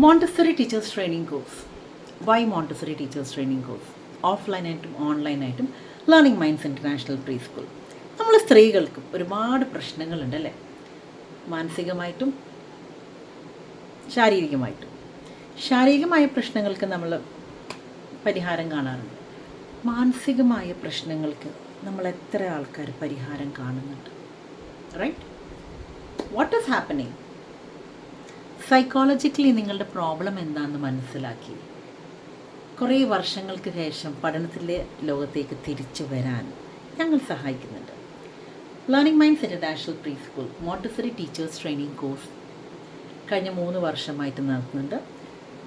Montessori teachers training course. Why Montessori teachers training course? ഓഫ്ലൈനായിട്ടും ഓൺലൈനായിട്ടും learning minds international preschool. നമ്മൾ സ്ത്രീകൾക്കും ഒരുപാട് പ്രശ്നങ്ങളുണ്ട് അല്ലേ? മാനസികമായിട്ടും ശാരീരികമായിട്ടും. ശാരീരികമായ പ്രശ്നങ്ങൾക്ക് നമ്മൾ പരിഹാരം കാണാറുണ്ട്. മാനസികമായ പ്രശ്നങ്ങൾക്ക് നമ്മൾ എത്ര ആൾക്കാർ പരിഹാരം കാണുന്നുണ്ട്? Right? What is happening? Psychologically നിങ്ങളുടെ പ്രോബ്ലം എന്താണെന്ന് മനസ്സിലാക്കി കുറേ വർഷങ്ങൾക്ക് ശേഷം പഠനത്തിലെ ലോകത്തേക്ക് തിരിച്ചു വരാൻ ഞങ്ങൾ സഹായിക്കുന്നുണ്ട്. Learning minds international pre school Montessori teachers training course കഴിഞ്ഞ 3 വർഷമായിട്ട് നടത്തുന്നുണ്ട്.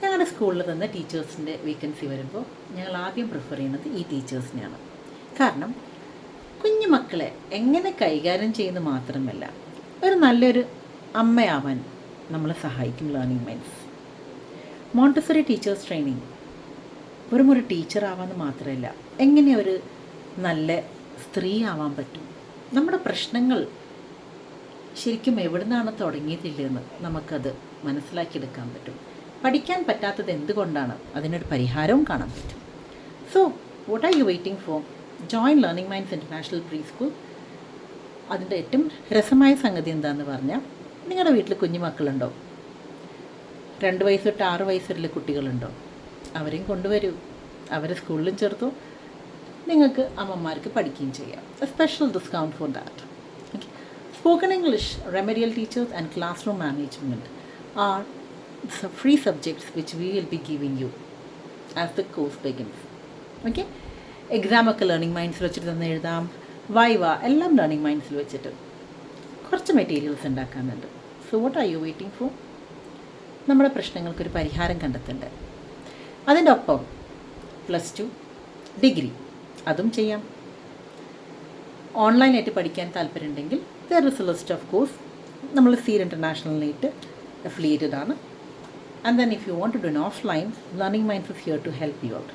ഞങ്ങളുടെ സ്കൂളിൽ തന്നെ ടീച്ചേഴ്സിൻ്റെ വേക്കൻസി വരുമ്പോൾ ഞങ്ങൾ ആദ്യം പ്രിഫർ ചെയ്യുന്നത് ഈ ടീച്ചേഴ്സിനെയാണ്. കാരണം കുഞ്ഞു മക്കളെ എങ്ങനെ കൈകാര്യം ചെയ്യുന്നത് മാത്രമല്ല, ഒരു നല്ലൊരു അമ്മയാവാൻ നമ്മളെ സഹായിക്കും learning minds. Montessori teachers training വെറും ഒരു ടീച്ചർ ആവാമെന്ന് മാത്രമല്ല, എങ്ങനെ ഒരു നല്ല സ്ത്രീ ആവാൻ പറ്റും, നമ്മുടെ പ്രശ്നങ്ങൾ ശരിക്കും എവിടെ നിന്നാണ് തുടങ്ങിയതില്ലെന്ന് നമുക്കത് മനസ്സിലാക്കിയെടുക്കാൻ പറ്റും. പഠിക്കാൻ പറ്റാത്തത് എന്തുകൊണ്ടാണ്, അതിനൊരു പരിഹാരവും കാണാൻ പറ്റും. So what are you waiting four? Join learning minds international pre school. അതിൻ്റെ ഏറ്റവും രസമായ സംഗതി എന്താണെന്ന് പറഞ്ഞാൽ, നിങ്ങളുടെ വീട്ടിൽ കുഞ്ഞു മക്കളുണ്ടോ? 2 വയസ്സ് തൊട്ട് 6 വയസ്സ് വരെയുള്ള കുട്ടികളുണ്ടോ? അവരെയും കൊണ്ടുവരൂ, അവരെ സ്കൂളിലും ചേർത്തു. നിങ്ങൾക്ക് അമ്മമാർക്ക് പഠിക്കുകയും ചെയ്യാം. A special discount for that. Okay. Spoken English, remedial teachers and class room management R free subjects which we will be giving you as the course begins. Okay. എക്സാമൊക്കെ ലേണിംഗ് മൈൻഡ്സിൽ വെച്ചിട്ട് തന്നെ എഴുതാം. വൈവ എല്ലാം ലേണിംഗ് മൈൻഡ്സിൽ വെച്ചിട്ട് കുറച്ച് മെറ്റീരിയൽസ് ഉണ്ടാക്കാനുണ്ട്. So what are you waiting for? നമ്മുടെ പ്രശ്നങ്ങൾക്കൊരു പരിഹാരം കണ്ടെത്തണ്ടേ? അതിൻ്റെ ഒപ്പം +2 ഡിഗ്രി അതും ചെയ്യാം. ഓൺലൈനായിട്ട് പഠിക്കാൻ താല്പര്യമുണ്ടെങ്കിൽ there is A list of course. നമ്മൾ സീഡ് ഇൻ്റർനാഷണലിനായിട്ട് അഫിലിയേറ്റഡ് ആണ്. And then if you want to do an offline, Learning Minds is here to help you out.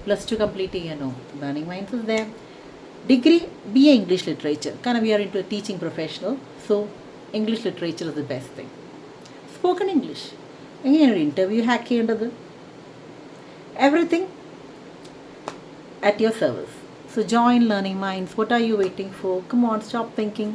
+2 complete ചെയ്യാനോ Learning Minds is there. Degree BA English Literature. കാരണം we are into a teaching professional, so English Literature is the best thing. Spoken English. എങ്ങനെയാണ് ഒരു interview hack ചെയ്യേണ്ടത്? Everything at your service. So join Learning Minds. What are you waiting for? Come on, stop thinking.